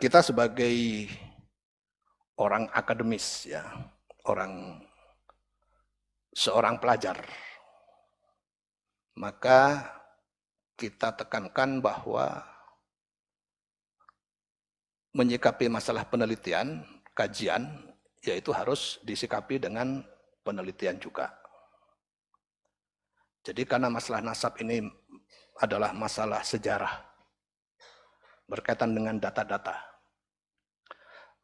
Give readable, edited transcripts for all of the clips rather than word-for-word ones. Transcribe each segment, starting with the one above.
Kita sebagai orang akademis, ya, seorang pelajar, maka kita tekankan bahwa menyikapi masalah penelitian, kajian, yaitu harus disikapi dengan penelitian juga. Jadi karena masalah nasab ini adalah masalah sejarah berkaitan dengan data-data,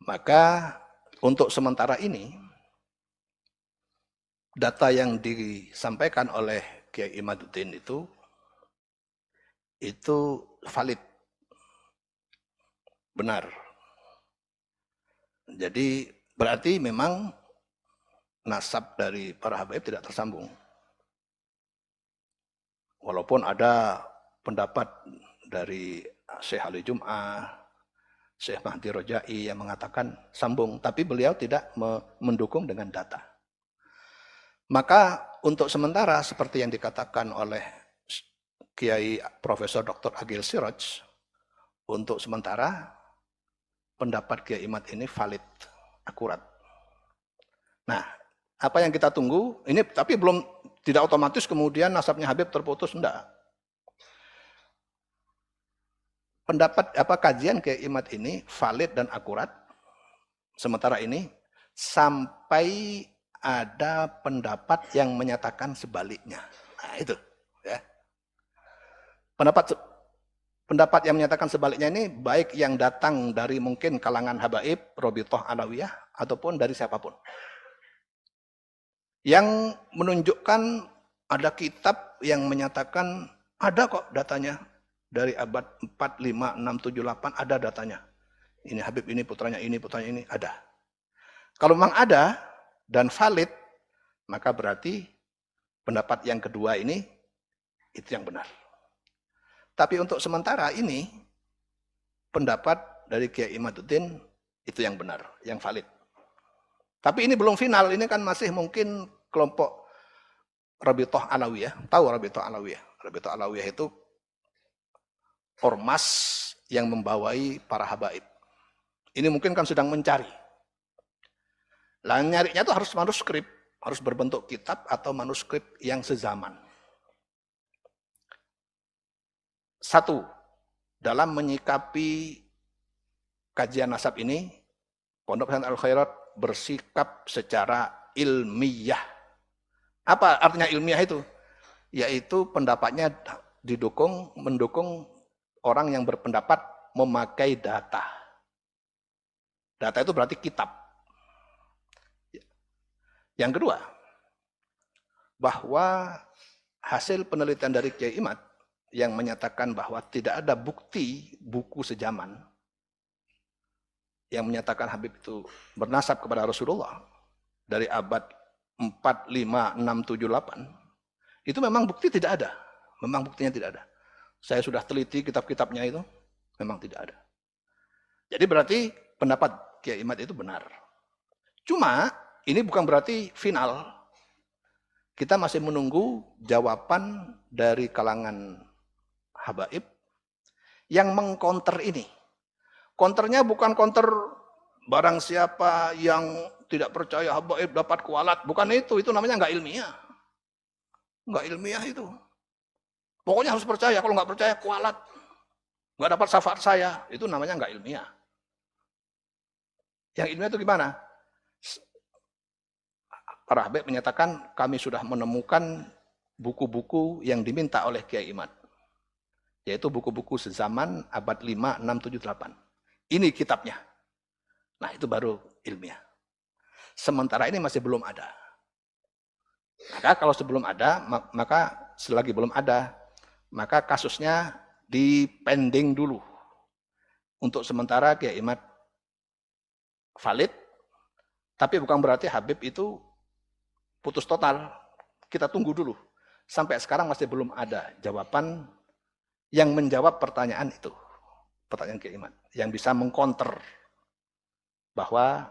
maka untuk sementara ini data yang disampaikan oleh Kiai Imaduddin itu valid, benar. Jadi berarti memang nasab dari para habaib tidak tersambung. Walaupun ada pendapat dari Syekh Ali Jum'ah, Syekh Mahdi Rojai yang mengatakan sambung, tapi beliau tidak mendukung dengan data. Maka untuk sementara seperti yang dikatakan oleh Kiai Profesor Dr. Agil Siraj, untuk sementara pendapat Kiai Imad ini valid, akurat. Nah, apa yang kita tunggu, ini tapi belum, tidak otomatis kemudian nasabnya Habib terputus, enggak. Pendapat kajian Kiai Imad ini valid dan akurat sementara ini sampai ada pendapat yang menyatakan sebaliknya. Nah, itu ya. Pendapat yang menyatakan sebaliknya ini baik yang datang dari mungkin kalangan habaib, Robitoh Alawiyah, ataupun dari siapapun. Yang menunjukkan ada kitab yang menyatakan ada kok datanya dari abad 4, 5, 6, 7, 8 ada datanya. Ini Habib ini putranya ini ada. Kalau memang ada dan valid, maka berarti pendapat yang kedua ini itu yang benar. Tapi untuk sementara ini pendapat dari Kiai Imaduddin itu yang benar, yang valid. Tapi ini belum final, ini kan masih mungkin kelompok Rabithah Alawiyah. Tahu Rabithah Alawiyah? Rabithah Alawiyah itu ormas yang membawai para habaib. Ini mungkin kan sedang mencari. Lah nyarinya itu harus manuskrip, harus berbentuk kitab atau manuskrip yang sezaman. Satu, dalam menyikapi kajian nasab ini, Pondok Pesantren Al-Khairat bersikap secara ilmiah. Apa artinya ilmiah itu? Yaitu pendapatnya mendukung orang yang berpendapat memakai data. Data itu berarti kitab. Yang kedua, bahwa hasil penelitian dari Kiai Imad yang menyatakan bahwa tidak ada bukti buku sejaman yang menyatakan Habib itu bernasab kepada Rasulullah dari abad 4, 5, 6, 7, 8, itu memang bukti tidak ada. Memang buktinya tidak ada. Saya sudah teliti kitab-kitabnya itu, memang tidak ada. Jadi berarti pendapat Kiai Imad itu benar. Cuma ini bukan berarti final. Kita masih menunggu jawaban dari kalangan habaib yang mengkonter ini. Konternya bukan konter barang siapa yang tidak percaya habaib dapat kualat. Bukan itu namanya nggak ilmiah. Nggak ilmiah itu. Pokoknya harus percaya, kalau nggak percaya kualat. Nggak dapat syafaat saya, itu namanya nggak ilmiah. Yang ilmiah itu gimana? Para habaib menyatakan kami sudah menemukan buku-buku yang diminta oleh Kiai Imad. Yaitu buku-buku sezaman abad 5, 6, 7, 8. Ini kitabnya. Nah itu baru ilmiah. Sementara ini masih belum ada. Maka kalau sebelum ada, maka selagi belum ada, maka kasusnya dipending dulu. Untuk sementara Kiai Imad valid, tapi bukan berarti Habib itu putus total. Kita tunggu dulu. Sampai sekarang masih belum ada jawaban yang menjawab pertanyaan itu. Pertanyaan Kiai Imad. Yang bisa mengkonter bahwa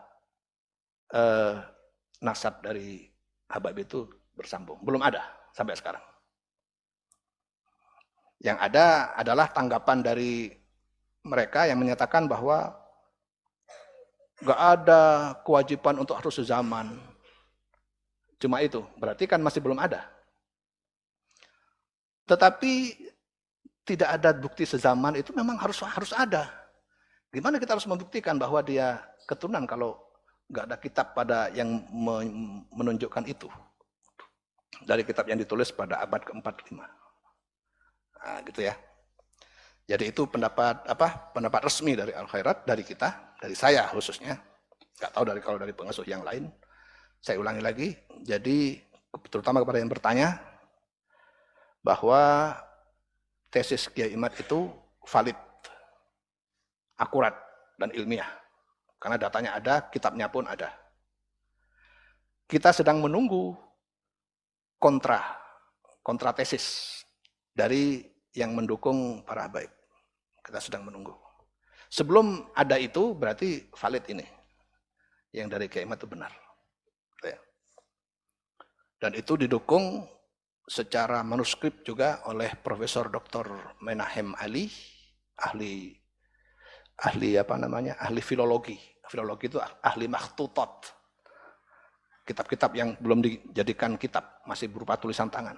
nasab dari Habib itu bersambung. Belum ada sampai sekarang. Yang ada adalah tanggapan dari mereka yang menyatakan bahwa nggak ada kewajiban untuk harus sezaman. Cuma itu, berarti kan masih belum ada. Tetapi tidak ada bukti sezaman itu memang harus ada. Gimana kita harus membuktikan bahwa dia keturunan kalau nggak ada kitab pada yang menunjukkan itu dari kitab yang ditulis pada abad ke-45. Nah, gitu ya. Jadi itu pendapat resmi dari Al-Khairat, dari kita, dari saya khususnya. Nggak tahu kalau dari pengasuh yang lain. Saya ulangi lagi. Jadi terutama kepada yang bertanya bahwa tesis Kiai Imad itu valid, akurat dan ilmiah. Karena datanya ada, kitabnya pun ada. Kita sedang menunggu kontra tesis dari yang mendukung para habaib. Kita sedang menunggu. Sebelum ada itu berarti valid ini. Yang dari Kiai Imad itu benar. Dan itu didukung secara manuskrip juga oleh Profesor Dr. Menahem Ali, ahli filologi. Filologi itu ahli makhtutot. Kitab-kitab yang belum dijadikan kitab, masih berupa tulisan tangan.